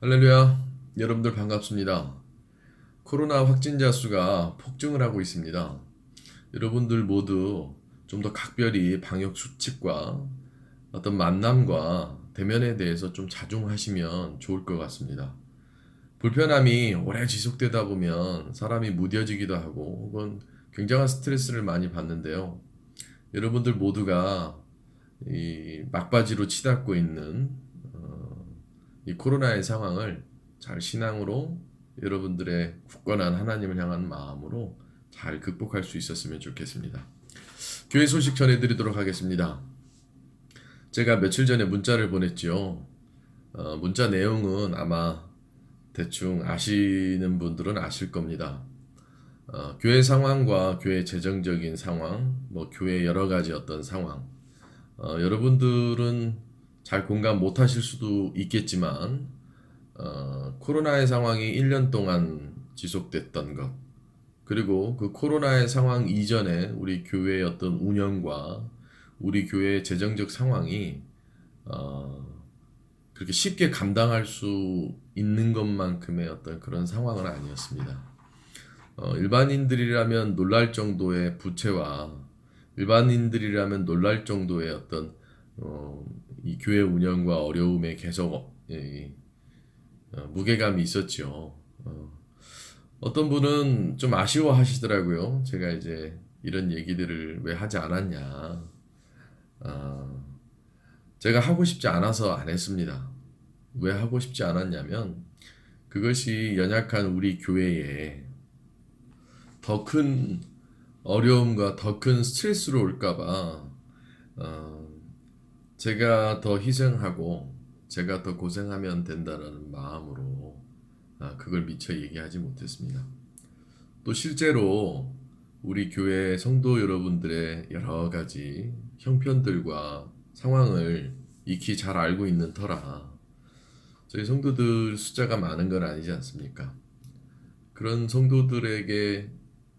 할렐루야, 여러분들 반갑습니다. 코로나 확진자 수가 폭증을 하고 있습니다. 여러분들 모두 좀 더 각별히 방역 수칙과 어떤 만남과 대면에 대해서 좀 자중하시면 좋을 것 같습니다. 불편함이 오래 지속되다 보면 사람이 무뎌지기도 하고 혹은 굉장한 스트레스를 많이 받는데요. 여러분들 모두가 이 막바지로 치닫고 있는 이 코로나의 상황을 잘 신앙으로 여러분들의 굳건한 하나님을 향한 마음으로 잘 극복할 수 있었으면 좋겠습니다. 교회 소식 전해드리도록 하겠습니다. 제가 며칠 전에 문자를 보냈죠. 문자 내용은 아마 대충 아시는 분들은 아실 겁니다. 교회 상황과 교회 재정적인 상황, 뭐 교회 여러 가지 어떤 상황, 여러분들은 잘 공감 못 하실 수도 있겠지만, 코로나의 상황이 1년 동안 지속됐던 것, 그리고 그 코로나의 상황 이전에 우리 교회의 어떤 운영과 우리 교회의 재정적 상황이 어, 그렇게 쉽게 감당할 수 있는 것만큼의 어떤 그런 상황은 아니었습니다. 일반인들이라면 놀랄 정도의 부채와 일반인들이라면 놀랄 정도의 어떤 어, 이 교회 운영과 어려움에 계속 무게감이 있었죠. 어떤 분은 좀 아쉬워하시더라고요. 제가 이제 이런 얘기들을 왜 하지 않았냐. 어, 제가 하고 싶지 않아서 안 했습니다. 왜 하고 싶지 않았냐면 그것이 연약한 우리 교회에 더 큰 어려움과 더 큰 스트레스로 올까봐 제가 더 희생하고 제가 더 고생하면 된다는 마음으로 그걸 미처 얘기하지 못했습니다. 또 실제로 우리 교회 성도 여러분들의 여러 가지 형편들과 상황을 익히 잘 알고 있는 터라 저희 성도들 숫자가 많은 건 아니지 않습니까? 그런 성도들에게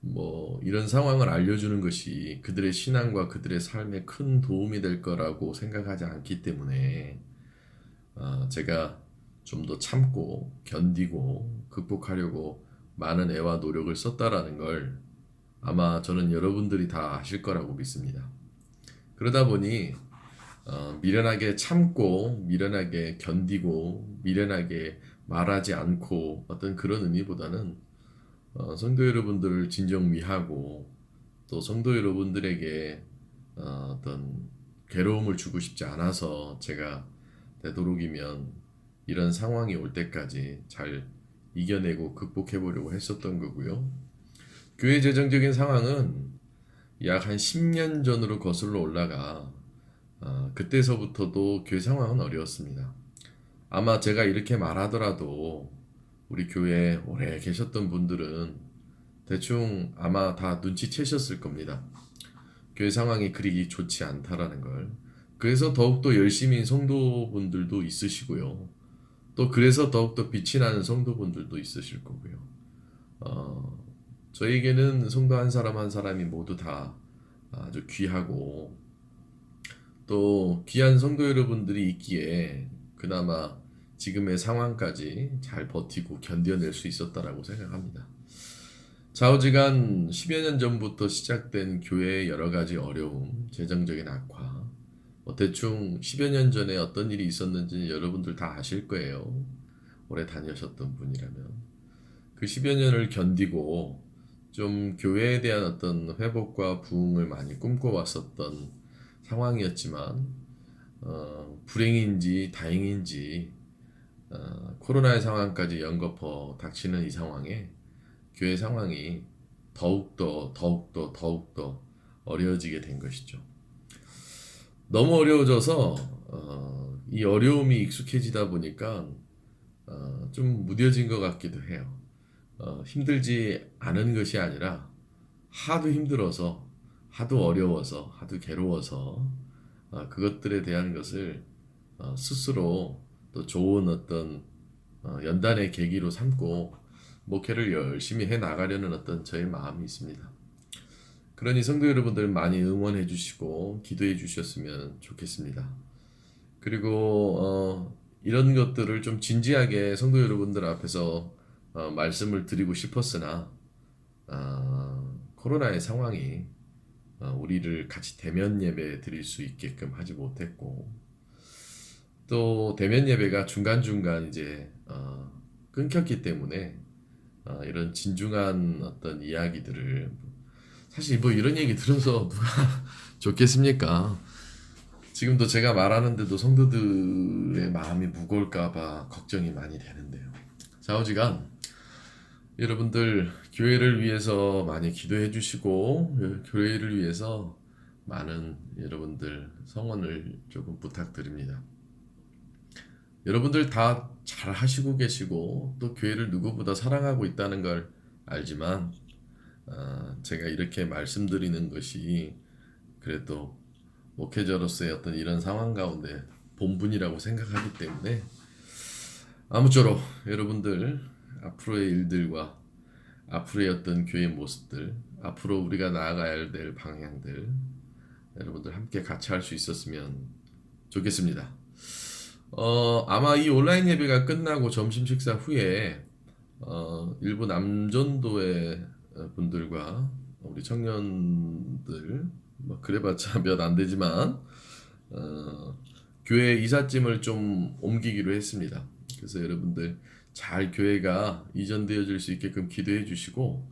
뭐 이런 상황을 알려주는 것이 그들의 신앙과 그들의 삶에 큰 도움이 될 거라고 생각하지 않기 때문에 제가 좀 더 참고 견디고 극복하려고 많은 애와 노력을 썼다라는 걸 아마 저는 여러분들이 다 아실 거라고 믿습니다. 그러다 보니 미련하게 참고 미련하게 견디고 미련하게 말하지 않고 어떤 그런 의미보다는 성도 여러분들을 진정 위하고 또 성도 여러분들에게 어떤 괴로움을 주고 싶지 않아서 제가 되도록이면 이런 상황이 올 때까지 잘 이겨내고 극복해 보려고 했었던 거고요. 교회 재정적인 상황은 약 한 10년 전으로 거슬러 올라가 그때서부터도 교회 상황은 어려웠습니다. 아마 제가 이렇게 말하더라도 우리 교회에 오래 계셨던 분들은 대충 아마 다 눈치채셨을 겁니다. 교회 상황이 그리 좋지 않다라는 걸. 그래서 더욱더 열심인 성도분들도 있으시고요. 또 그래서 더욱더 빛이 나는 성도분들도 있으실 거고요. 어, 저에게는 성도 한 사람 한 사람이 모두 다 아주 귀하고 또 귀한 성도 여러분들이 있기에 그나마 지금의 상황까지 잘 버티고 견뎌낼 수 있었다라고 생각합니다. 좌우지간 10여 년 전부터 시작된 교회의 여러 가지 어려움, 재정적인 악화, 뭐 대충 10여 년 전에 어떤 일이 있었는지 여러분들 다 아실 거예요. 오래 다니셨던 분이라면. 그 10여 년을 견디고 좀 교회에 대한 어떤 회복과 부흥을 많이 꿈꿔왔었던 상황이었지만 불행인지 다행인지 코로나의 상황까지 연거푸 닥치는 이 상황에 교회 상황이 더욱더 어려워지게 된 것이죠. 너무 어려워져서 이 어려움이 익숙해지다 보니까 좀 무뎌진 것 같기도 해요. 힘들지 않은 것이 아니라 하도 힘들어서 하도 어려워서 하도 괴로워서 그것들에 대한 것을 스스로 또 좋은 어떤 연단의 계기로 삼고 목회를 열심히 해 나가려는 어떤 저의 마음이 있습니다. 그러니 성도 여러분들 많이 응원해 주시고 기도해 주셨으면 좋겠습니다. 그리고 이런 것들을 좀 진지하게 성도 여러분들 앞에서 말씀을 드리고 싶었으나 코로나의 상황이 우리를 같이 대면 예배 드릴 수 있게끔 하지 못했고, 또 대면 예배가 중간중간 이제 끊겼기 때문에 이런 진중한 어떤 이야기들을, 사실 뭐 이런 얘기 들어서 누가 좋겠습니까? 지금도 제가 말하는데도 성도들의 마음이 무거울까봐 걱정이 많이 되는데요. 좌우지간 여러분들 교회를 위해서 많이 기도해 주시고, 교회를 위해서 많은 여러분들 성원을 조금 부탁드립니다. 여러분들 다 잘 하시고 계시고 또 교회를 누구보다 사랑하고 있다는 걸 알지만, 제가 이렇게 말씀드리는 것이 그래도 목회자로서의 어떤 이런 상황 가운데 본분이라고 생각하기 때문에, 아무쪼록 여러분들 앞으로의 일들과 앞으로의 어떤 교회의 모습들, 앞으로 우리가 나아가야 될 방향들, 여러분들 함께 같이 할 수 있었으면 좋겠습니다. 아마 이 온라인 예배가 끝나고 점심 식사 후에 일부 남전도의 분들과 우리 청년들, 뭐 그래봤자 몇 안 되지만 교회 이삿짐을 좀 옮기기로 했습니다. 그래서 여러분들 잘 교회가 이전되어질 수 있게끔 기도해 주시고,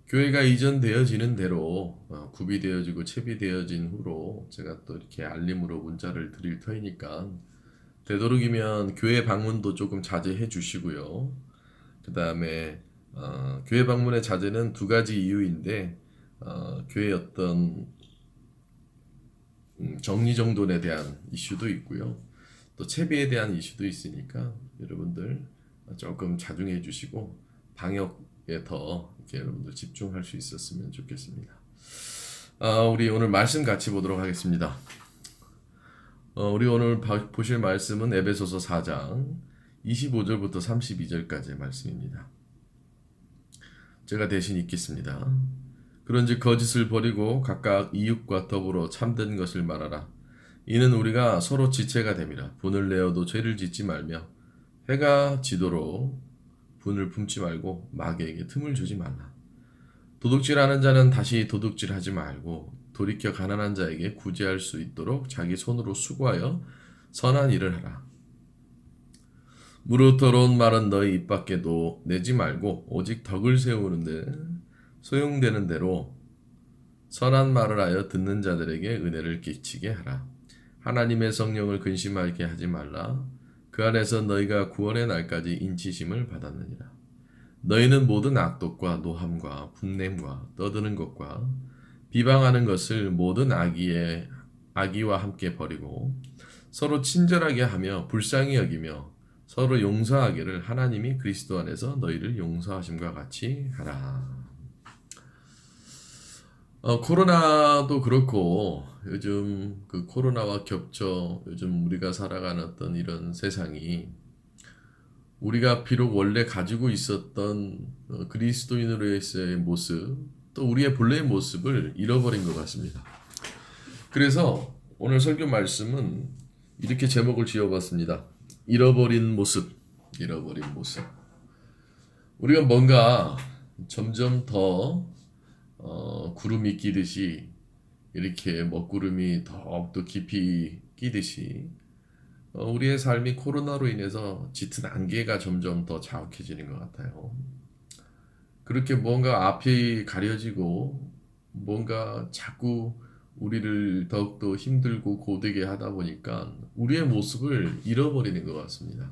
교회가 이전되어지는 대로 구비되어지고 채비되어진 후로 제가 또 이렇게 알림으로 문자를 드릴 터이니까 되도록이면 교회 방문도 조금 자제해 주시고요. 그 다음에 교회 방문의 자제는 두 가지 이유인데, 교회 어떤 정리정돈에 대한 이슈도 있고요. 또 채비에 대한 이슈도 있으니까 여러분들 조금 자중해 주시고 방역에 더 이렇게 여러분들 집중할 수 있었으면 좋겠습니다. 우리 오늘 말씀 같이 보도록 하겠습니다. 우리 오늘 보실 말씀은 에베소서 4장 25절부터 32절까지의 말씀입니다. 제가 대신 읽겠습니다. 그런즉 거짓을 버리고 각각 이웃과 더불어 참된 것을 말하라. 이는 우리가 서로 지체가 됨이라. 분을 내어도 죄를 짓지 말며 해가 지도록 분을 품지 말고 마귀에게 틈을 주지 말라. 도둑질하는 자는 다시 도둑질하지 말고 돌이켜 가난한 자에게 구제할 수 있도록 자기 손으로 수고하여 선한 일을 하라. 무릇 더러운 말은 너희 입 밖에도 내지 말고 오직 덕을 세우는데 소용되는 대로 선한 말을 하여 듣는 자들에게 은혜를 끼치게 하라. 하나님의 성령을 근심하게 하지 말라. 그 안에서 너희가 구원의 날까지 인치심을 받았느니라. 너희는 모든 악독과 노함과 분냄과 떠드는 것과 비방하는 것을 모든 악의와 함께 버리고 서로 친절하게 하며 불쌍히 여기며 서로 용서하기를 하나님이 그리스도 안에서 너희를 용서하심과 같이 하라. 코로나도 그렇고 요즘 그 코로나와 겹쳐 요즘 우리가 살아가는 어떤 이런 세상이, 우리가 비록 원래 가지고 있었던 그리스도인으로서의 모습, 또 우리의 본래의 모습을 잃어버린 것 같습니다. 그래서 오늘 설교 말씀은 이렇게 제목을 지어봤습니다. 잃어버린 모습, 잃어버린 모습. 우리가 뭔가 점점 더 구름이 끼듯이, 이렇게 먹구름이 더욱더 깊이 끼듯이 우리의 삶이 코로나로 인해서 짙은 안개가 점점 더 자욱해지는 것 같아요. 그렇게 뭔가 앞이 가려지고 뭔가 자꾸 우리를 더욱더 힘들고 고되게 하다 보니까 우리의 모습을 잃어버리는 것 같습니다.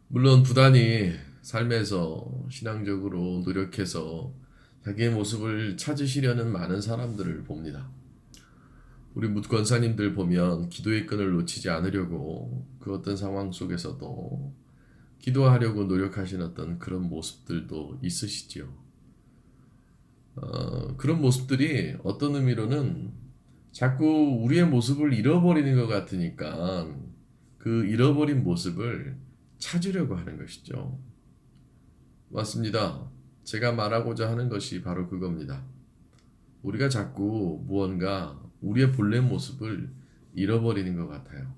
물론 부단히 삶에서 신앙적으로 노력해서 자기의 모습을 찾으시려는 많은 사람들을 봅니다. 우리 권사님들 보면 기도의 끈을 놓치지 않으려고 그 어떤 상황 속에서도 기도하려고 노력하시는 어떤 그런 모습들도 있으시지요. 그런 모습들이 어떤 의미로는 자꾸 우리의 모습을 잃어버리는 것 같으니까 그 잃어버린 모습을 찾으려고 하는 것이죠. 맞습니다. 제가 말하고자 하는 것이 바로 그겁니다. 우리가 자꾸 무언가 우리의 본래 모습을 잃어버리는 것 같아요.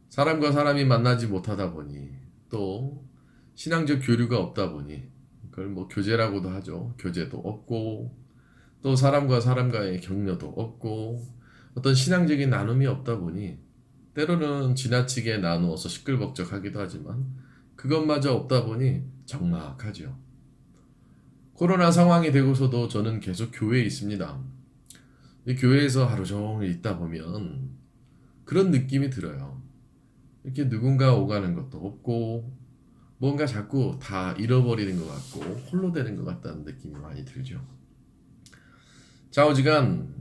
사람과 사람이 만나지 못하다 보니 또 신앙적 교류가 없다 보니 그걸 뭐 교제라고도 하죠. 교제도 없고 또 사람과 사람과의 격려도 없고 어떤 신앙적인 나눔이 없다 보니 때로는 지나치게 나누어서 시끌벅적하기도 하지만 그것마저 없다 보니 적막하죠. 코로나 상황이 되고서도 저는 계속 교회에 있습니다. 이 교회에서 하루 종일 있다 보면 그런 느낌이 들어요. 이렇게 누군가 오가는 것도 없고 뭔가 자꾸 다 잃어버리는 것 같고 홀로 되는 것 같다는 느낌이 많이 들죠. 좌우지간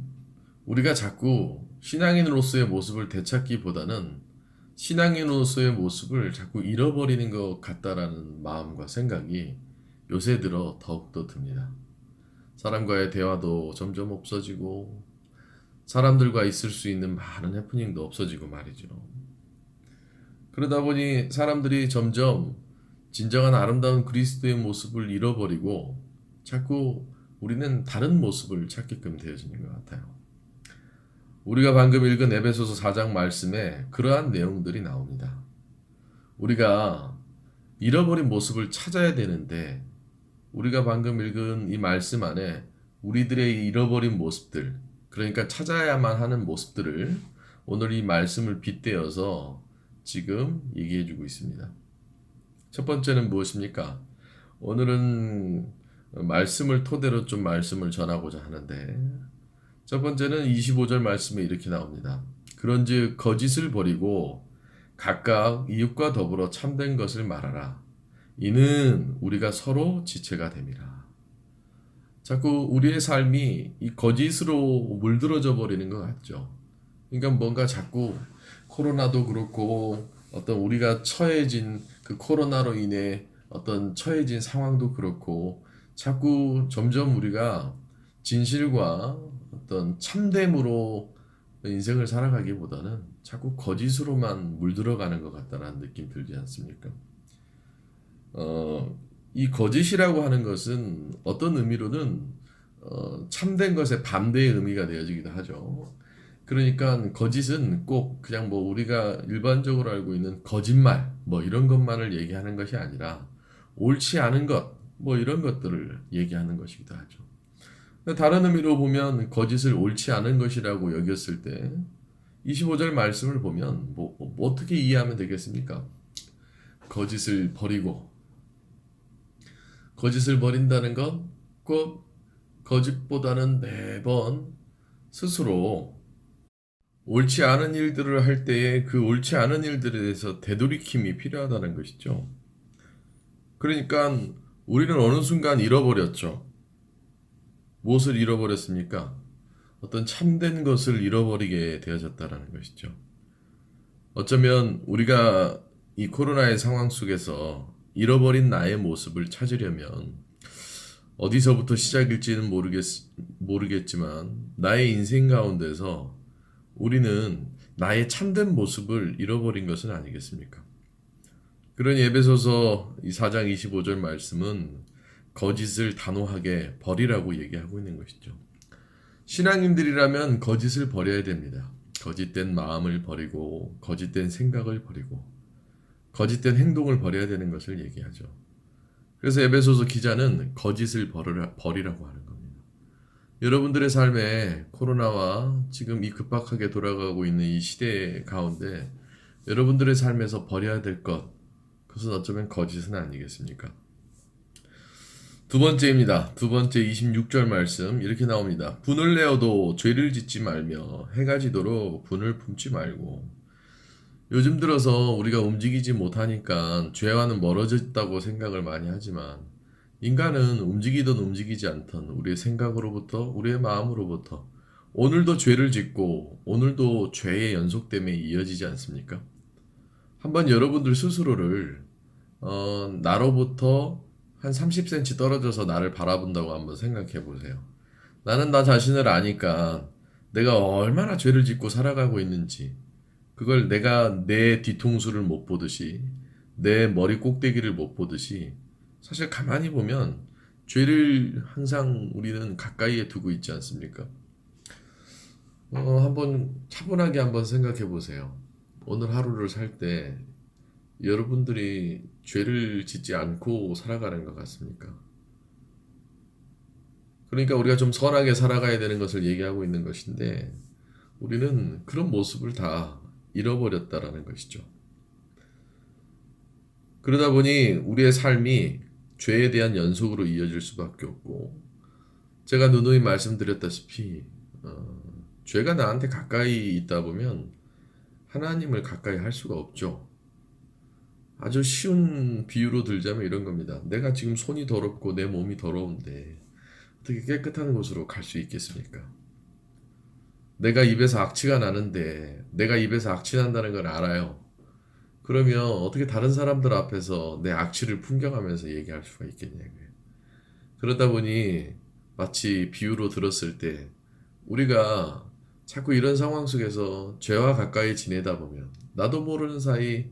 우리가 자꾸 신앙인으로서의 모습을 되찾기보다는 신앙인으로서의 모습을 자꾸 잃어버리는 것 같다라는 마음과 생각이 요새 들어 더욱더 듭니다. 사람과의 대화도 점점 없어지고 사람들과 있을 수 있는 많은 해프닝도 없어지고 말이죠. 그러다 보니 사람들이 점점 진정한 아름다운 그리스도의 모습을 잃어버리고 자꾸 우리는 다른 모습을 찾게끔 되어지는 것 같아요. 우리가 방금 읽은 에베소서 4장 말씀에 그러한 내용들이 나옵니다. 우리가 잃어버린 모습을 찾아야 되는데 우리가 방금 읽은 이 말씀 안에 우리들의 잃어버린 모습들, 그러니까 찾아야만 하는 모습들을 오늘 이 말씀을 빗대어서 지금 얘기해 주고 있습니다. 첫 번째는 무엇입니까? 오늘은 말씀을 토대로 좀 말씀을 전하고자 하는데 첫 번째는 25절 말씀에 이렇게 나옵니다. 그런즉 거짓을 버리고 각각 이웃과 더불어 참된 것을 말하라. 이는 우리가 서로 지체가 됨이라. 자꾸 우리의 삶이 이 거짓으로 물들어져 버리는 것 같죠. 그러니까 뭔가 자꾸 코로나도 그렇고 어떤 우리가 처해진 그 코로나로 인해 어떤 처해진 상황도 그렇고 자꾸 점점 우리가 진실과 어떤 참됨으로 인생을 살아가기보다는 자꾸 거짓으로만 물들어가는 것 같다는 느낌 들지 않습니까? 이 거짓이라고 하는 것은 어떤 의미로는 참된 것의 반대의 의미가 되어지기도 하죠. 그러니까 거짓은 꼭 그냥 뭐 우리가 일반적으로 알고 있는 거짓말 뭐 이런 것만을 얘기하는 것이 아니라 옳지 않은 것 뭐 이런 것들을 얘기하는 것이기도 하죠. 다른 의미로 보면 거짓을 옳지 않은 것이라고 여겼을 때 25절 말씀을 보면 뭐 어떻게 이해하면 되겠습니까? 거짓을 버리고 거짓을 버린다는 건 꼭 거짓보다는 매번 스스로 옳지 않은 일들을 할 때에 그 옳지 않은 일들에 대해서 되돌이킴이 필요하다는 것이죠. 그러니까 우리는 어느 순간 잃어버렸죠. 무엇을 잃어버렸습니까? 어떤 참된 것을 잃어버리게 되어졌다는 것이죠. 어쩌면 우리가 이 코로나의 상황 속에서 잃어버린 나의 모습을 찾으려면 어디서부터 시작일지는 모르겠지만 나의 인생 가운데서 우리는 나의 참된 모습을 잃어버린 것은 아니겠습니까? 그러니 에베소서 4장 25절 말씀은 거짓을 단호하게 버리라고 얘기하고 있는 것이죠. 신앙인들이라면 거짓을 버려야 됩니다. 거짓된 마음을 버리고 거짓된 생각을 버리고 거짓된 행동을 버려야 되는 것을 얘기하죠. 그래서 에베소서 기자는 거짓을 버리라고 하는 겁니다. 여러분들의 삶에 코로나와 지금 이 급박하게 돌아가고 있는 이 시대 가운데 여러분들의 삶에서 버려야 될 것, 그것은 어쩌면 거짓은 아니겠습니까? 두 번째입니다. 두 번째 26절 말씀 이렇게 나옵니다. 분을 내어도 죄를 짓지 말며 해가 지도록 분을 품지 말고. 요즘 들어서 우리가 움직이지 못하니까 죄와는 멀어졌다고 생각을 많이 하지만 인간은 움직이든 움직이지 않던 우리의 생각으로부터 우리의 마음으로부터 오늘도 죄를 짓고 오늘도 죄의 연속됨에 이어지지 않습니까? 한번 여러분들 스스로를 나로부터 한 30cm 떨어져서 나를 바라본다고 한번 생각해 보세요. 나는 나 자신을 아니까 내가 얼마나 죄를 짓고 살아가고 있는지 그걸 내가 내 뒤통수를 못 보듯이 내 머리 꼭대기를 못 보듯이 사실 가만히 보면 죄를 항상 우리는 가까이에 두고 있지 않습니까? 한번 차분하게 한번 생각해 보세요. 오늘 하루를 살 때 여러분들이 죄를 짓지 않고 살아가는 것 같습니까? 그러니까 우리가 좀 선하게 살아가야 되는 것을 얘기하고 있는 것인데 우리는 그런 모습을 다 잃어버렸다라는 것이죠. 그러다 보니 우리의 삶이 죄에 대한 연속으로 이어질 수밖에 없고 제가 누누이 말씀드렸다시피 죄가 나한테 가까이 있다 보면 하나님을 가까이 할 수가 없죠. 아주 쉬운 비유로 들자면 이런 겁니다. 내가 지금 손이 더럽고 내 몸이 더러운데 어떻게 깨끗한 곳으로 갈 수 있겠습니까? 내가 입에서 악취가 나는데 내가 입에서 악취 난다는 걸 알아요. 그러면 어떻게 다른 사람들 앞에서 내 악취를 풍겨가면서 얘기할 수가 있겠냐고요. 그러다 보니 마치 비유로 들었을 때 우리가 자꾸 이런 상황 속에서 죄와 가까이 지내다 보면 나도 모르는 사이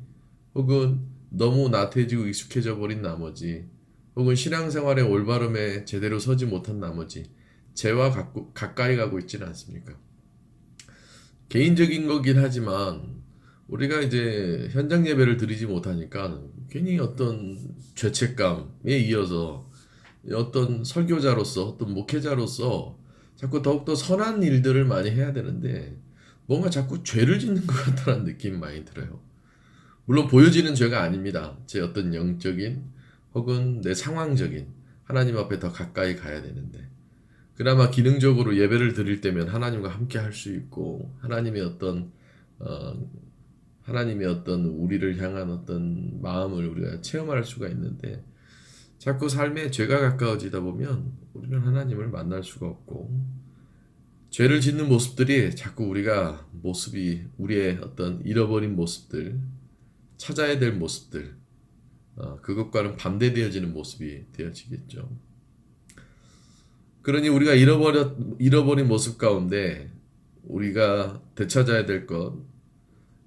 혹은 너무 나태해지고 익숙해져 버린 나머지 혹은 신앙생활의 올바름에 제대로 서지 못한 나머지 죄와 가까이 가고 있지는 않습니까? 개인적인 거긴 하지만 우리가 이제 현장 예배를 드리지 못하니까 괜히 어떤 죄책감에 이어서 어떤 설교자로서 어떤 목회자로서 자꾸 더욱더 선한 일들을 많이 해야 되는데 뭔가 자꾸 죄를 짓는 것 같다는 느낌이 많이 들어요. 물론 보여지는 죄가 아닙니다. 제 어떤 영적인 혹은 내 상황적인 하나님 앞에 더 가까이 가야 되는데 그나마 기능적으로 예배를 드릴 때면 하나님과 함께 할 수 있고 어, 하나님의 어떤 우리를 향한 어떤 마음을 우리가 체험할 수가 있는데 자꾸 삶에 죄가 가까워지다 보면 우리는 하나님을 만날 수가 없고 죄를 짓는 모습들이 자꾸 우리가 모습이 우리의 어떤 잃어버린 모습들 찾아야 될 모습들 그것과는 반대되어지는 모습이 되어지겠죠. 그러니 우리가 잃어버린 모습 가운데 우리가 되찾아야 될 것,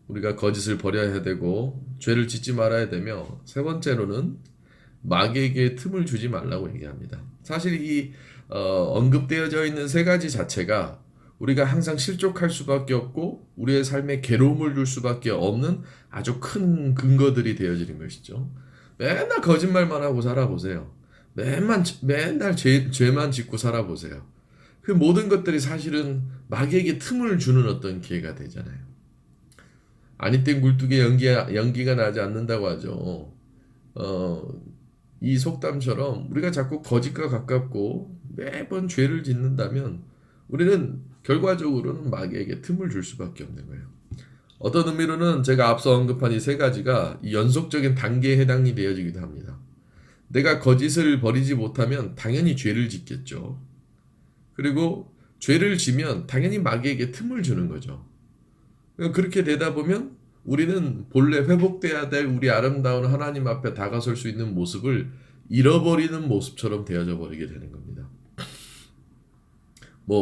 우리가 거짓을 버려야 되고 죄를 짓지 말아야 되며 세 번째로는 마귀에게 틈을 주지 말라고 얘기합니다. 사실 이 언급되어져 있는 세 가지 자체가 우리가 항상 실족할 수밖에 없고 우리의 삶에 괴로움을 줄 수밖에 없는 아주 큰 근거들이 되어지는 것이죠. 맨날 거짓말만 하고 살아보세요. 맨날 죄만 짓고 살아보세요. 그 모든 것들이 사실은 마귀에게 틈을 주는 어떤 기회가 되잖아요. 아니 땐 굴뚝에 연기가 나지 않는다고 하죠. 이 속담처럼 우리가 자꾸 거짓과 가깝고 매번 죄를 짓는다면 우리는 결과적으로는 마귀에게 틈을 줄 수밖에 없는 거예요. 어떤 의미로는 제가 앞서 언급한 이 세 가지가 이 연속적인 단계에 해당이 되어지기도 합니다. 내가 거짓을 버리지 못하면 당연히 죄를 짓겠죠. 그리고 죄를 지면 당연히 마귀에게 틈을 주는 거죠. 그렇게 되다 보면 우리는 본래 회복돼야 될 우리 아름다운 하나님 앞에 다가설 수 있는 모습을 잃어버리는 모습처럼 되어져 버리게 되는 겁니다.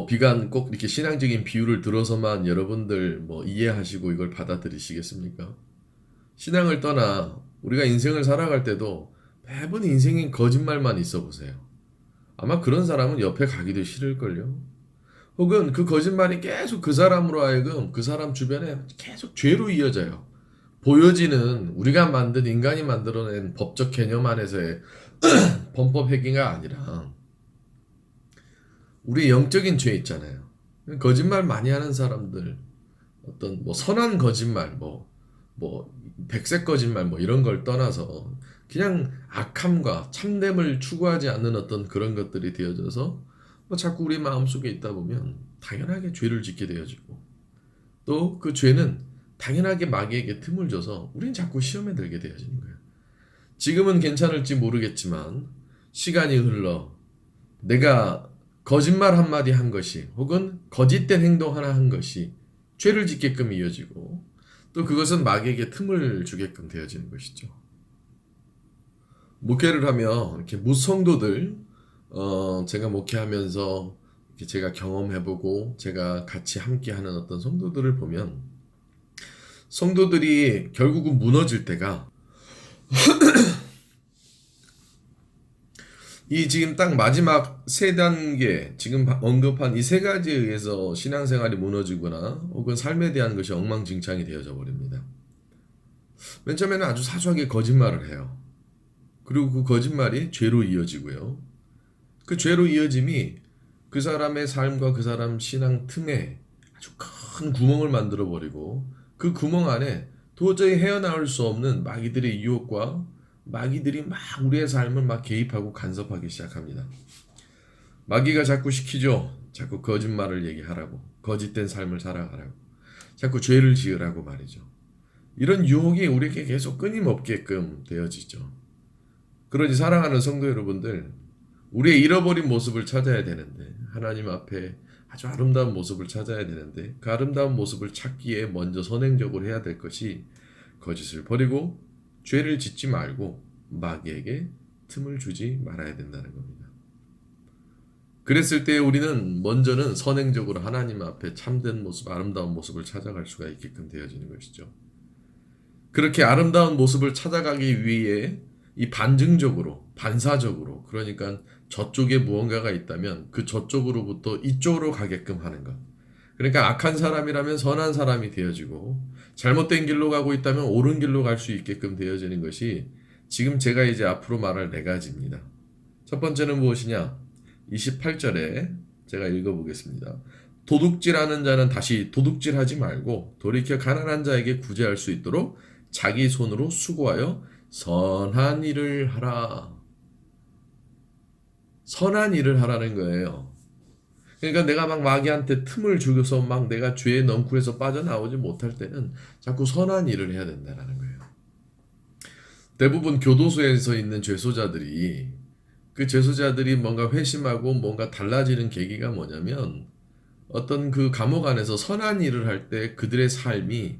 비단 꼭 이렇게 신앙적인 비유를 들어서만 여러분들 이해하시고 이걸 받아들이시겠습니까? 신앙을 떠나 우리가 인생을 살아갈 때도 매번 인생인 거짓말만 있어 보세요. 아마 그런 사람은 옆에 가기도 싫을걸요. 혹은 그 거짓말이 계속 그 사람으로 하여금 그 사람 주변에 계속 죄로 이어져요. 보여지는 우리가 만든 인간이 만들어낸 법적 개념 안에서의 범법 행위가 아니라 우리 영적인 죄 있잖아요. 거짓말 많이 하는 사람들 어떤 선한 거짓말 백색 거짓말 이런 걸 떠나서 그냥 악함과 참됨을 추구하지 않는 어떤 그런 것들이 되어져서 자꾸 우리 마음속에 있다 보면 당연하게 죄를 짓게 되어지고 또 그 죄는 당연하게 마귀에게 틈을 줘서 우린 자꾸 시험에 들게 되어지는 거예요. 지금은 괜찮을지 모르겠지만 시간이 흘러 내가 거짓말 한마디 한 것이 혹은 거짓된 행동 하나 한 것이 죄를 짓게끔 이어지고 또 그것은 마귀에게 틈을 주게끔 되어지는 것이죠. 목회를 하며 이렇게 무성도들 제가 목회하면서 이렇게 제가 경험해보고 제가 같이 함께하는 어떤 성도들을 보면 성도들이 결국은 무너질 때가 이 지금 딱 마지막 세 단계 지금 언급한 이 세 가지에 의해서 신앙생활이 무너지거나 혹은 삶에 대한 것이 엉망진창이 되어져 버립니다. 맨 처음에는 아주 사소하게 거짓말을 해요. 그리고 그 거짓말이 죄로 이어지고요. 그 죄로 이어짐이 그 사람의 삶과 그 사람 신앙 틈에 아주 큰 구멍을 만들어 버리고 그 구멍 안에 도저히 헤어나올 수 없는 마귀들의 유혹과 마귀들이 막 우리의 삶을 막 개입하고 간섭하기 시작합니다. 마귀가 자꾸 시키죠. 자꾸 거짓말을 얘기하라고, 거짓된 삶을 살아가라고, 자꾸 죄를 지으라고 말이죠. 이런 유혹이 우리에게 계속 끊임없게끔 되어지죠. 그러니 사랑하는 성도 여러분들, 우리의 잃어버린 모습을 찾아야 되는데, 하나님 앞에 아주 아름다운 모습을 찾아야 되는데, 그 아름다운 모습을 찾기에 먼저 선행적으로 해야 될 것이 거짓을 버리고 죄를 짓지 말고 마귀에게 틈을 주지 말아야 된다는 겁니다. 그랬을 때 우리는 먼저는 선행적으로 하나님 앞에 참된 모습, 아름다운 모습을 찾아갈 수가 있게끔 되어지는 것이죠. 그렇게 아름다운 모습을 찾아가기 위해 이 반증적으로, 반사적으로, 그러니까 저쪽에 무언가가 있다면 그 저쪽으로부터 이쪽으로 가게끔 하는 것. 그러니까 악한 사람이라면 선한 사람이 되어지고 잘못된 길로 가고 있다면 옳은 길로 갈 수 있게끔 되어지는 것이 지금 제가 이제 앞으로 말할 네 가지입니다. 첫 번째는 무엇이냐? 28절에 제가 읽어보겠습니다. 도둑질하는 자는 다시 도둑질하지 말고 돌이켜 가난한 자에게 구제할 수 있도록 자기 손으로 수고하여 선한 일을 하라. 선한 일을 하라는 거예요. 그러니까 내가 막 마귀한테 틈을 주고서 막 내가 죄의 넝쿨에서 빠져나오지 못할 때는 자꾸 선한 일을 해야 된다는 거예요. 대부분 교도소에서 있는 죄소자들이 그 죄소자들이 뭔가 회심하고 뭔가 달라지는 계기가 뭐냐면 어떤 그 감옥 안에서 선한 일을 할 때 그들의 삶이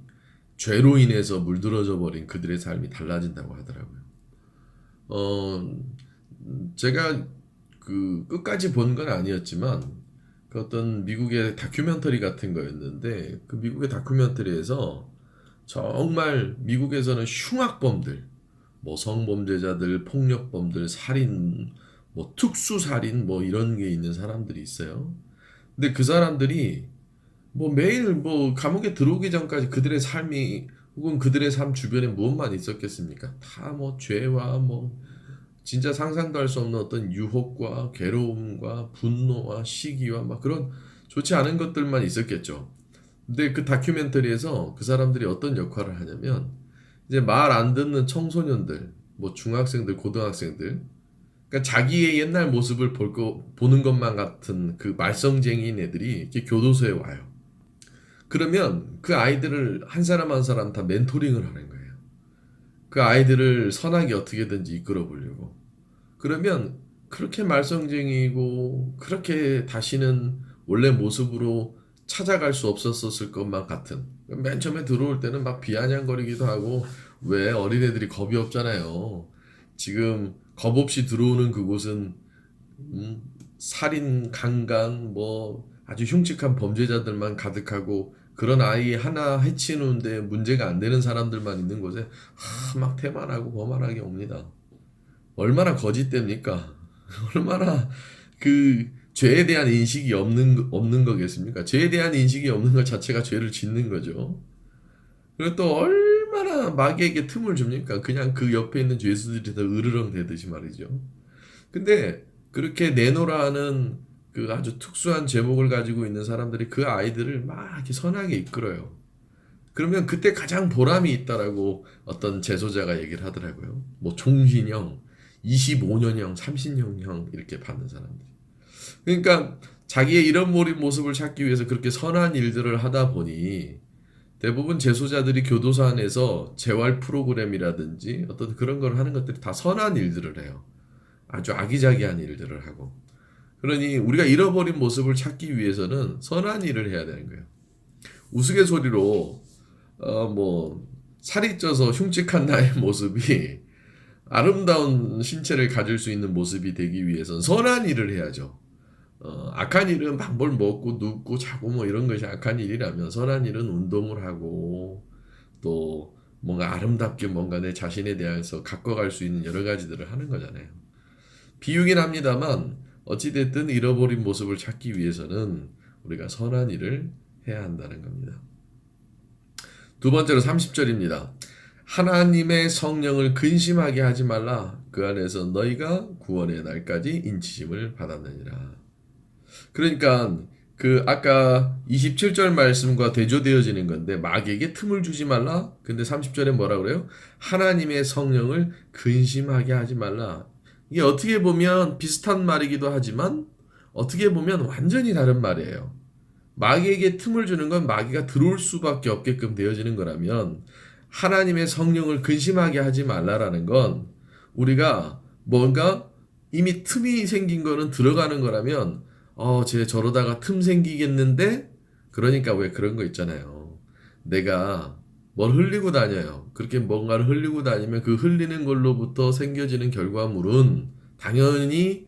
죄로 인해서 물들어져 버린 그들의 삶이 달라진다고 하더라고요. 제가 그 끝까지 본 건 아니었지만 그 어떤 미국의 다큐멘터리 같은 거였는데 그 미국의 다큐멘터리에서 정말 미국에서는 흉악범들, 뭐 성범죄자들, 폭력범들, 살인, 뭐 특수살인 뭐 이런 게 있는 사람들이 있어요. 근데 그 사람들이 뭐 매일 뭐 감옥에 들어오기 전까지 그들의 삶이 혹은 그들의 삶 주변에 무엇만 있었겠습니까? 다 뭐 죄와 뭐 진짜 상상도 할 수 없는 어떤 유혹과 괴로움과 분노와 시기와 막 그런 좋지 않은 것들만 있었겠죠. 근데 그 다큐멘터리에서 그 사람들이 어떤 역할을 하냐면 이제 말 안 듣는 청소년들, 뭐 중학생들, 고등학생들, 그러니까 자기의 옛날 모습을 보는 것만 같은 그 말썽쟁이인 애들이 이렇게 교도소에 와요. 그러면 그 아이들을 한 사람 한 사람 다 멘토링을 하는 거예요. 그 아이들을 선하게 어떻게든지 이끌어 보려고. 그러면 그렇게 말썽쟁이고 그렇게 다시는 원래 모습으로 찾아갈 수 없었을 것만 같은 맨 처음에 들어올 때는 막 비아냥거리기도 하고 왜 어린애들이 겁이 없잖아요. 지금 겁 없이 들어오는 그곳은 살인, 강간, 뭐 아주 흉측한 범죄자들만 가득하고 그런 아이 하나 해치는데 문제가 안 되는 사람들만 있는 곳에 막 태만하고 거만하게 옵니다. 얼마나 거짓됩니까? 얼마나 그 죄에 대한 인식이 없는 거겠습니까? 죄에 대한 인식이 없는 것 자체가 죄를 짓는 거죠. 그리고 또 얼마나 마귀에게 틈을 줍니까? 그냥 그 옆에 있는 죄수들이 더 으르렁 대듯이 말이죠. 근데 그렇게 내노라 하는 그 아주 특수한 제목을 가지고 있는 사람들이 그 아이들을 막 이렇게 선하게 이끌어요. 그러면 그때 가장 보람이 있다라고 어떤 재소자가 얘기를 하더라고요. 뭐 종신형, 25년형, 30년형 이렇게 받는 사람들. 그러니까 자기의 잃어버린 모습을 찾기 위해서 그렇게 선한 일들을 하다 보니 대부분 재소자들이 교도소 안에서 재활 프로그램이라든지 어떤 그런 걸 하는 것들이 다 선한 일들을 해요. 아주 아기자기한 일들을 하고. 그러니 우리가 잃어버린 모습을 찾기 위해서는 선한 일을 해야 되는 거예요. 우스갯소리로 뭐 살이 쪄서 흉측한 나의 모습이 아름다운 신체를 가질 수 있는 모습이 되기 위해서는 선한 일을 해야죠. 악한 일은 막 뭘 먹고 눕고 자고 뭐 이런 것이 악한 일이라면 선한 일은 운동을 하고 또 뭔가 아름답게 뭔가 내 자신에 대해서 가꿔갈 수 있는 여러 가지들을 하는 거잖아요. 비유긴 합니다만 어찌됐든 잃어버린 모습을 찾기 위해서는 우리가 선한 일을 해야 한다는 겁니다. 두 번째로 30절입니다. 하나님의 성령을 근심하게 하지 말라. 그 안에서 너희가 구원의 날까지 인치심을 받았느니라. 그러니까 그 아까 27절 말씀과 대조되어지는 건데 마귀에게 틈을 주지 말라. 근데 30절에 뭐라 그래요? 하나님의 성령을 근심하게 하지 말라. 이게 어떻게 보면 비슷한 말이기도 하지만 어떻게 보면 완전히 다른 말이에요. 마귀에게 틈을 주는 건 마귀가 들어올 수밖에 없게끔 되어지는 거라면 하나님의 성령을 근심하게 하지 말라라는 건 우리가 뭔가 이미 틈이 생긴 거는 들어가는 거라면 쟤 저러다가 틈 생기겠는데 그러니까 왜 그런 거 있잖아요. 내가 뭘 흘리고 다녀요. 그렇게 뭔가를 흘리고 다니면 그 흘리는 걸로부터 생겨지는 결과물은 당연히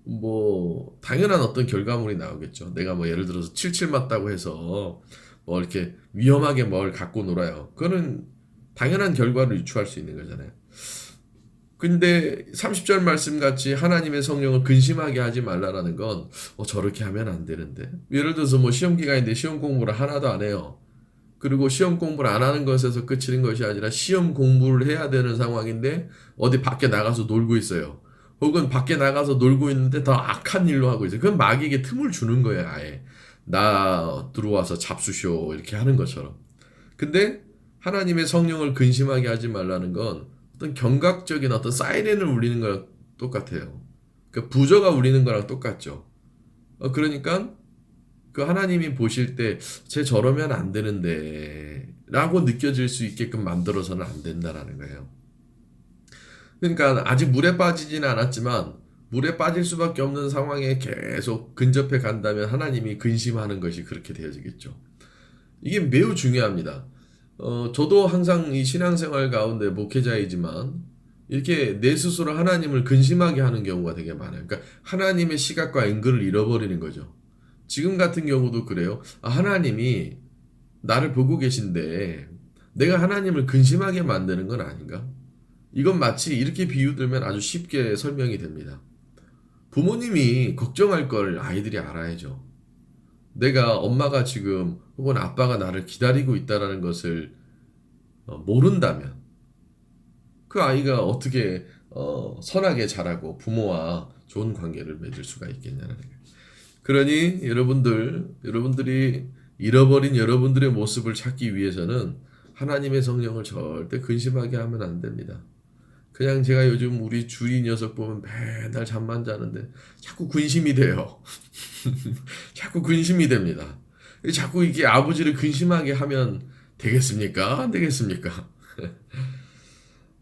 뭐 당연한 어떤 결과물이 나오겠죠. 내가 뭐 예를 들어서 칠칠 맞다고 해서 뭐 이렇게 위험하게 뭘 갖고 놀아요. 그거는 당연한 결과를 유추할 수 있는 거잖아요. 근데 30절 말씀 같이 하나님의 성령을 근심하게 하지 말라라는 건 저렇게 하면 안 되는데. 예를 들어서 뭐 시험 기간인데 시험 공부를 하나도 안 해요. 그리고 시험 공부를 안 하는 것에서 그치는 것이 아니라 시험 공부를 해야 되는 상황인데 어디 밖에 나가서 놀고 있어요. 혹은 밖에 나가서 놀고 있는데 더 악한 일로 하고 있어요. 그건 마귀에게 틈을 주는 거예요, 아예. 나 들어와서 잡수쇼 이렇게 하는 것처럼. 근데 하나님의 성령을 근심하게 하지 말라는 건 어떤 경각적인 어떤 사이렌을 울리는 거랑 똑같아요. 그 부저가 울리는 거랑 똑같죠. 그러니까 그 하나님이 보실 때 쟤 저러면 안 되는데 라고 느껴질 수 있게끔 만들어서는 안 된다라는 거예요. 그러니까 아직 물에 빠지지는 않았지만 물에 빠질 수밖에 없는 상황에 계속 근접해 간다면 하나님이 근심하는 것이 그렇게 되어지겠죠. 이게 매우 중요합니다. 저도 항상 이 신앙생활 가운데 목회자이지만 이렇게 내 스스로 하나님을 근심하게 하는 경우가 되게 많아요. 그러니까 하나님의 시각과 앵글을 잃어버리는 거죠. 지금 같은 경우도 그래요. 하나님이 나를 보고 계신데 내가 하나님을 근심하게 만드는 건 아닌가? 이건 마치 이렇게 비유 들면 아주 쉽게 설명이 됩니다. 부모님이 걱정할 걸 아이들이 알아야죠. 내가 엄마가 지금 혹은 아빠가 나를 기다리고 있다라는 것을 모른다면 그 아이가 어떻게 선하게 자라고 부모와 좋은 관계를 맺을 수가 있겠냐는 거예요. 그러니 여러분들이 잃어버린 여러분들의 모습을 찾기 위해서는 하나님의 성령을 절대 근심하게 하면 안 됩니다. 그냥 제가 요즘 우리 주인 녀석 보면 맨날 잠만 자는데 자꾸 근심이 돼요. 자꾸 근심이 됩니다. 자꾸 이게 아버지를 근심하게 하면 되겠습니까? 안 되겠습니까?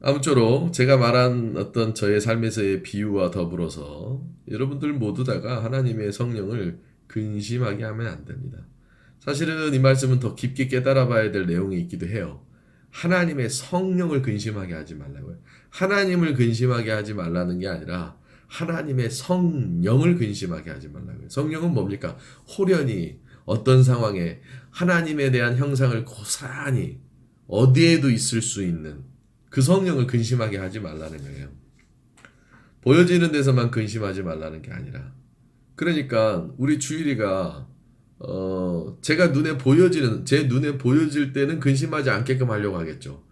아무쪼록 제가 말한 어떤 저의 삶에서의 비유와 더불어서 여러분들 모두 다가 하나님의 성령을 근심하게 하면 안 됩니다. 사실은 이 말씀은 더 깊게 깨달아 봐야 될 내용이 있기도 해요. 하나님의 성령을 근심하게 하지 말라고요. 하나님을 근심하게 하지 말라는 게 아니라 하나님의 성령을 근심하게 하지 말라고요. 성령은 뭡니까? 호련히 어떤 상황에 하나님에 대한 형상을 고스란히 어디에도 있을 수 있는 그 성령을 근심하게 하지 말라는 거예요. 보여지는 데서만 근심하지 말라는 게 아니라. 그러니까 우리 주일이가 제가 제 눈에 보여질 때는 근심하지 않게끔 하려고 하겠죠.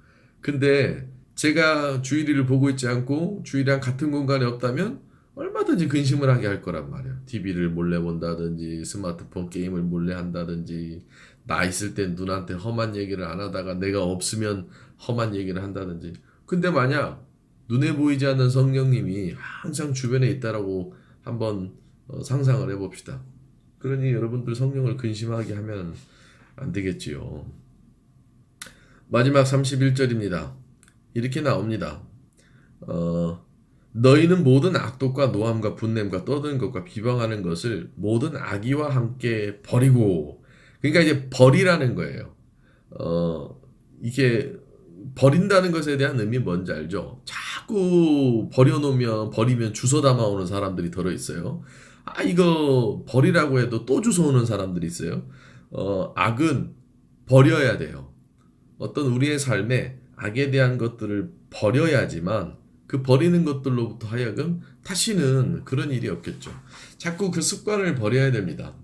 근데 제가 주일이를 보고 있지 않고 주일이랑 같은 공간에 없다면 얼마든지 근심을 하게 할 거란 말이에요. TV를 몰래 본다든지 스마트폰 게임을 몰래 한다든지 나 있을 땐 눈한테 험한 얘기를 안 하다가 내가 없으면 험한 얘기를 한다든지. 근데 만약 눈에 보이지 않는 성령님이 항상 주변에 있다라고 한번 상상을 해봅시다. 그러니 여러분들 성령을 근심하게 하면 안 되겠지요. 마지막 31절입니다. 이렇게 나옵니다. 너희는 모든 악독과 노함과 분냄과 떠드는 것과 비방하는 것을 모든 악의와 함께 버리고. 그러니까 이제 버리라는 거예요. 이게 버린다는 것에 대한 의미 뭔지 알죠? 자꾸 버리면 주워 담아오는 사람들이 들어 있어요. 이거 버리라고 해도 또 주워오는 사람들이 있어요. 악은 버려야 돼요. 어떤 우리의 삶에 악에 대한 것들을 버려야지만 그 버리는 것들로부터 하여금 다시는 그런 일이 없겠죠. 자꾸 그 습관을 버려야 됩니다.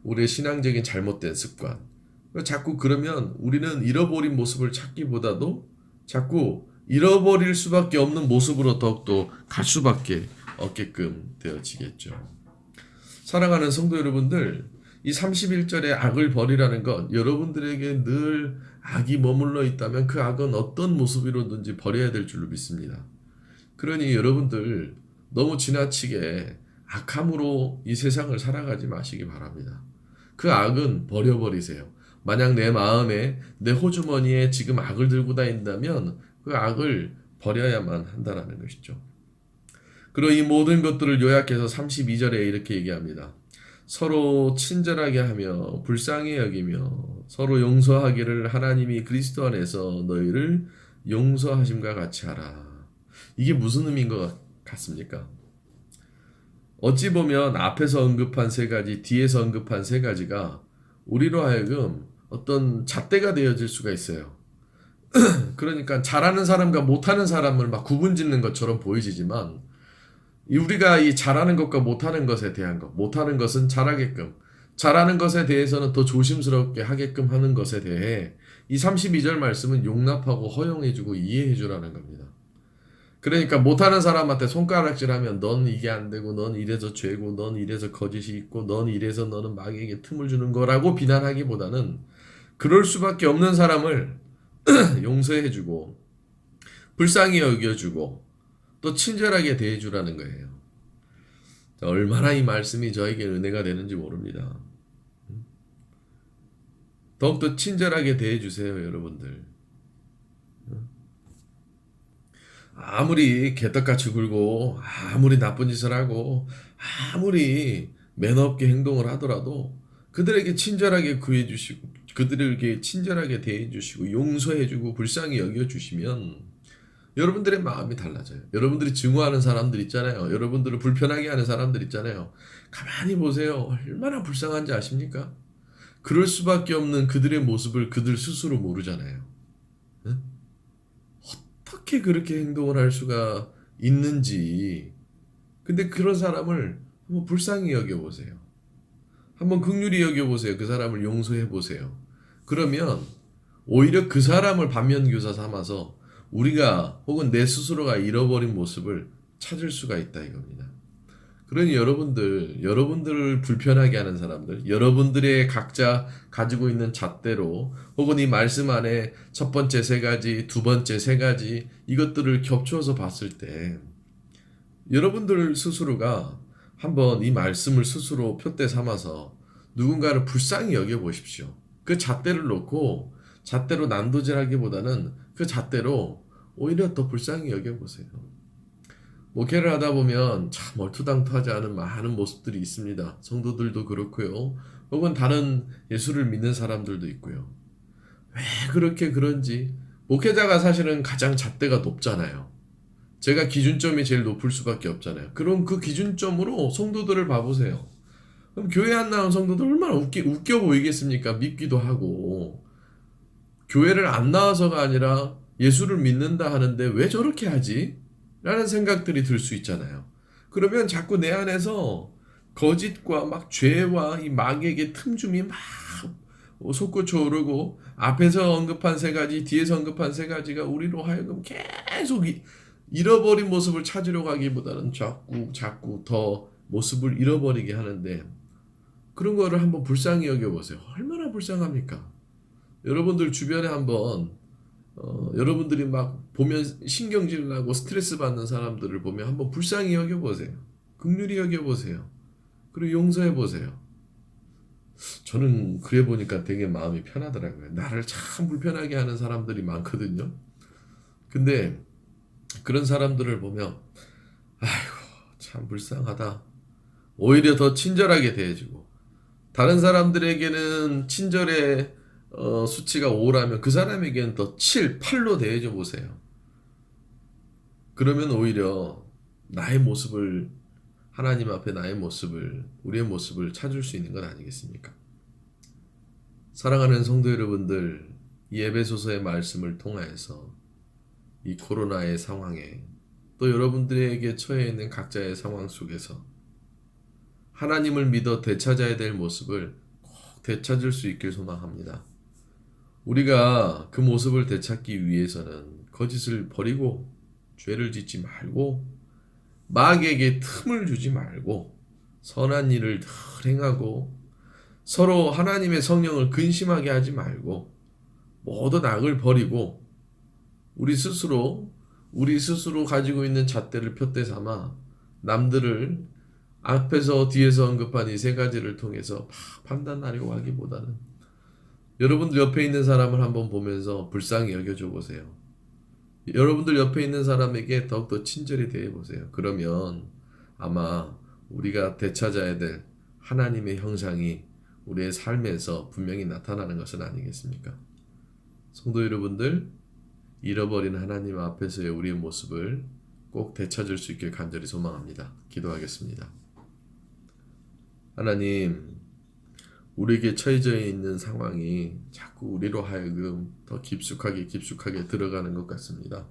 우리의 신앙적인 잘못된 습관. 자꾸 그러면 우리는 잃어버린 모습을 찾기보다도 자꾸 잃어버릴 수밖에 없는 모습으로 더욱더 갈 수밖에 없게끔 되어지겠죠. 사랑하는 성도 여러분들, 이 31절에 악을 버리라는 것, 여러분들에게 늘 악이 머물러 있다면 그 악은 어떤 모습으로든지 버려야 될 줄로 믿습니다. 그러니 여러분들 너무 지나치게 악함으로 이 세상을 살아가지 마시기 바랍니다. 그 악은 버려버리세요. 만약 내 마음에, 내 호주머니에 지금 악을 들고 다닌다면 그 악을 버려야만 한다는 것이죠. 그리고 이 모든 것들을 요약해서 32절에 이렇게 얘기합니다. 서로 친절하게 하며 불쌍히 여기며 서로 용서하기를 하나님이 그리스도 안에서 너희를 용서하심과 같이 하라. 이게 무슨 의미인 것 같습니까? 어찌 보면 앞에서 언급한 세 가지, 뒤에서 언급한 세 가지가 우리로 하여금 어떤 잣대가 되어질 수가 있어요. 그러니까 잘하는 사람과 못하는 사람을 막 구분짓는 것처럼 보이지만 우리가 이 잘하는 것과 못하는 것에 대한 것, 못하는 것은 잘하게끔, 잘하는 것에 대해서는 더 조심스럽게 하게끔 하는 것에 대해 이 32절 말씀은 용납하고 허용해주고 이해해주라는 겁니다. 그러니까 못하는 사람한테 손가락질하면 넌 이게 안 되고 넌 이래서 죄고 넌 이래서 거짓이 있고 넌 이래서 너는 마귀에게 틈을 주는 거라고 비난하기보다는 그럴 수밖에 없는 사람을 용서해주고 불쌍히 여겨주고 또 친절하게 대해주라는 거예요. 얼마나 이 말씀이 저에게 은혜가 되는지 모릅니다. 더욱더 친절하게 대해주세요, 여러분들. 아무리 개떡같이 굴고 아무리 나쁜 짓을 하고 아무리 매너 없게 행동을 하더라도 그들에게 친절하게 구해주시고 그들에게 친절하게 대해주시고 용서해주고 불쌍히 여겨주시면 여러분들의 마음이 달라져요. 여러분들이 증오하는 사람들 있잖아요. 여러분들을 불편하게 하는 사람들 있잖아요. 가만히 보세요. 얼마나 불쌍한지 아십니까? 그럴 수밖에 없는 그들의 모습을 그들 스스로 모르잖아요. 응? 어떻게 그렇게 행동을 할 수가 있는지. 근데 그런 사람을 한번 불쌍히 여겨보세요. 한번 긍휼히 여겨보세요. 그 사람을 용서해보세요. 그러면 오히려 그 사람을 반면교사 삼아서 우리가 혹은 내 스스로가 잃어버린 모습을 찾을 수가 있다 이겁니다. 그러니 여러분들을 불편하게 하는 사람들, 여러분들의 각자 가지고 있는 잣대로 혹은 이 말씀 안에 첫 번째 세 가지, 두 번째 세 가지 이것들을 겹쳐서 봤을 때 여러분들 스스로가 한번 이 말씀을 스스로 푯대 삼아서 누군가를 불쌍히 여겨보십시오. 그 잣대를 놓고 잣대로 난도질하기보다는 그 잣대로 오히려 더 불쌍히 여겨보세요. 목회를 하다 보면 참 얼토당토하지 않은 많은 모습들이 있습니다. 성도들도 그렇고요. 혹은 다른 예수를 믿는 사람들도 있고요. 왜 그렇게 그런지 목회자가 사실은 가장 잣대가 높잖아요. 제가 기준점이 제일 높을 수밖에 없잖아요. 그럼 그 기준점으로 성도들을 봐보세요. 그럼 교회 안 나온 성도들 얼마나 웃겨 보이겠습니까? 믿기도 하고. 교회를 안 나와서가 아니라 예수를 믿는다 하는데 왜 저렇게 하지? 라는 생각들이 들 수 있잖아요. 그러면 자꾸 내 안에서 거짓과 막 죄와 이 마귀에게 틈줌이 막 솟구쳐 오르고 앞에서 언급한 세 가지, 뒤에서 언급한 세 가지가 우리로 하여금 계속 잃어버린 모습을 찾으려 가기보다는 자꾸 더 모습을 잃어버리게 하는데 그런 거를 한번 불쌍히 여겨보세요. 얼마나 불쌍합니까? 여러분들 주변에 한번 여러분들이 막 보면 신경질 나고 스트레스 받는 사람들을 보면 한번 불쌍히 여겨보세요. 긍휼히 여겨보세요. 그리고 용서해보세요. 저는 그래 보니까 되게 마음이 편하더라고요. 나를 참 불편하게 하는 사람들이 많거든요. 근데 그런 사람들을 보면 아이고 참 불쌍하다. 오히려 더 친절하게 대해주고 다른 사람들에게는 친절의 수치가 5라면 그 사람에게는 더 7, 8로 대해줘 보세요. 그러면 오히려 나의 모습을 하나님 앞에 나의 모습을 우리의 모습을 찾을 수 있는 것 아니겠습니까? 사랑하는 성도 여러분들, 이 에베소서의 말씀을 통하여서 이 코로나의 상황에 또 여러분들에게 처해 있는 각자의 상황 속에서 하나님을 믿어 되찾아야 될 모습을 꼭 되찾을 수 있길 소망합니다. 우리가 그 모습을 되찾기 위해서는 거짓을 버리고 죄를 짓지 말고 마귀에게 틈을 주지 말고 선한 일을 늘 행하고 서로 하나님의 성령을 근심하게 하지 말고 모든 악을 버리고 우리 스스로 가지고 있는 잣대를 푯대 삼아 남들을 앞에서 뒤에서 언급한 이 세 가지를 통해서 판단하려고 하기보다는 여러분들 옆에 있는 사람을 한번 보면서 불쌍히 여겨줘 보세요. 여러분들 옆에 있는 사람에게 더욱더 친절히 대해 보세요. 그러면 아마 우리가 되찾아야 될 하나님의 형상이 우리의 삶에서 분명히 나타나는 것은 아니겠습니까? 성도 여러분들, 잃어버린 하나님 앞에서의 우리의 모습을 꼭 되찾을 수 있길 간절히 소망합니다. 기도하겠습니다. 하나님, 우리에게 처해져 있는 상황이 자꾸 우리로 하여금 더 깊숙하게 들어가는 것 같습니다.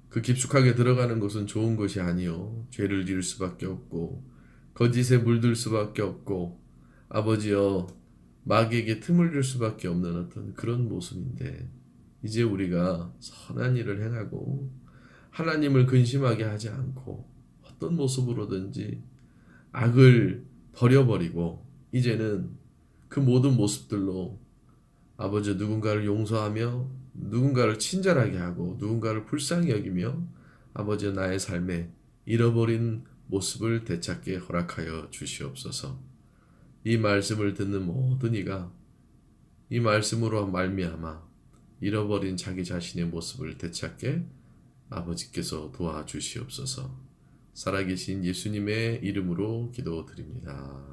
그 깊숙하게 들어가는 것은 좋은 것이 아니요, 죄를 지을 수밖에 없고 거짓에 물들 수밖에 없고 아버지여 마귀에게 틈을 줄 수밖에 없는 어떤 그런 모습인데, 이제 우리가 선한 일을 행하고 하나님을 근심하게 하지 않고 어떤 모습으로든지 악을 버려버리고 이제는 그 모든 모습들로 아버지 누군가를 용서하며 누군가를 친절하게 하고 누군가를 불쌍히 여기며 아버지 나의 삶에 잃어버린 모습을 되찾게 허락하여 주시옵소서. 이 말씀을 듣는 모든 이가 이 말씀으로 말미암아 잃어버린 자기 자신의 모습을 되찾게 아버지께서 도와주시옵소서. 살아계신 예수님의 이름으로 기도드립니다.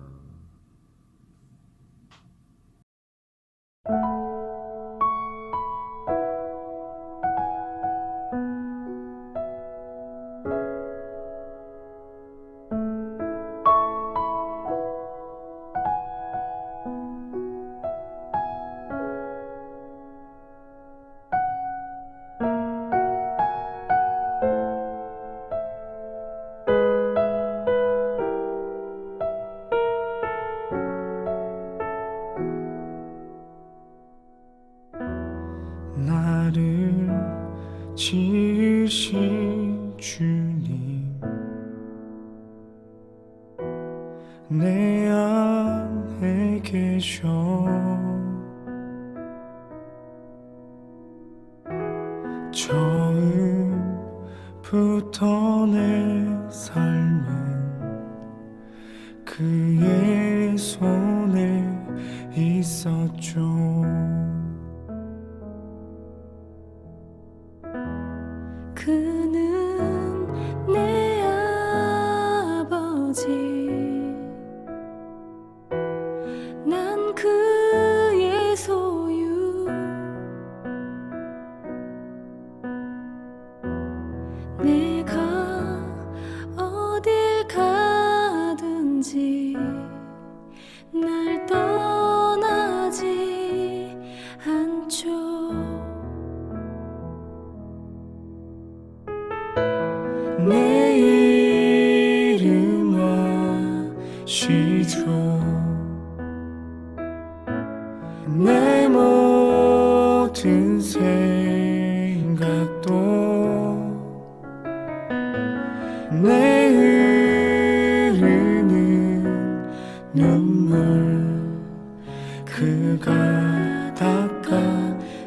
나를 지으신 주님, 내 안에 계셔 처음부터 내 삶은 그의 손에 있었죠. 그는 내 아버지, 난 그의 소유. 내가 어딜 가든지 날 떠나지 않죠. 내 이름 아시죠. 내 모든 생각도 내 흐르는 눈물 그가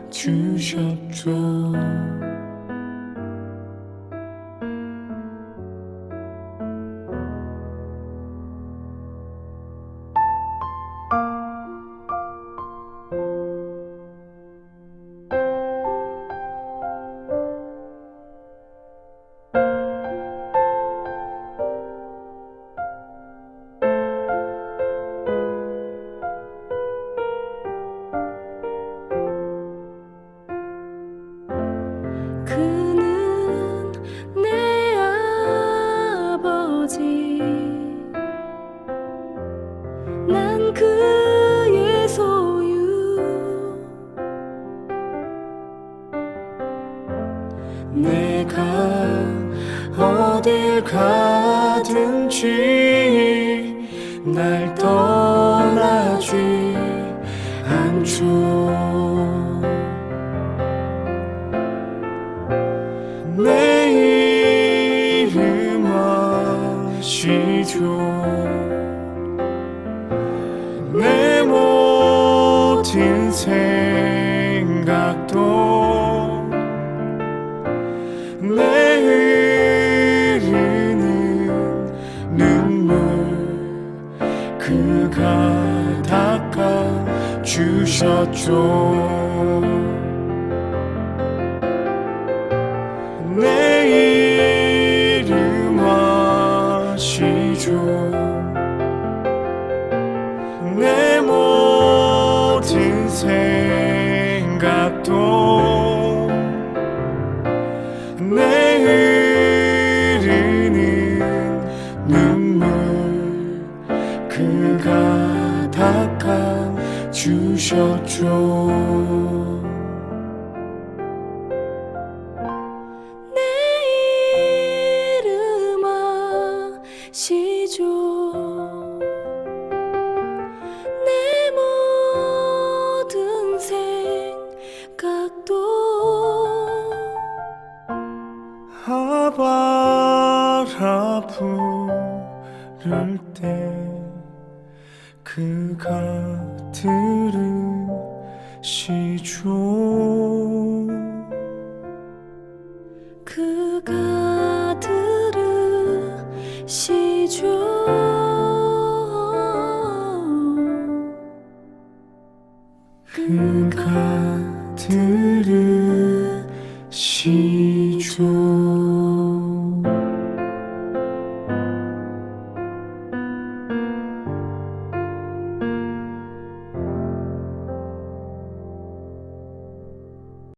닦아주셨죠. 그는 내 아버지, 난 그의 소유. 내가 어딜 가든지 날 떠나지 않죠. 내 모든 생각도 내 흐르는 눈물 그가 닦아 주셨죠. 내 이름 아시죠. 내 모든 생각도 내 흐르는 눈물 그가 닦아 주셨죠. 내 이름 아시죠. 내 모든 생각도 아바라 부를 때 그가 들으시죠.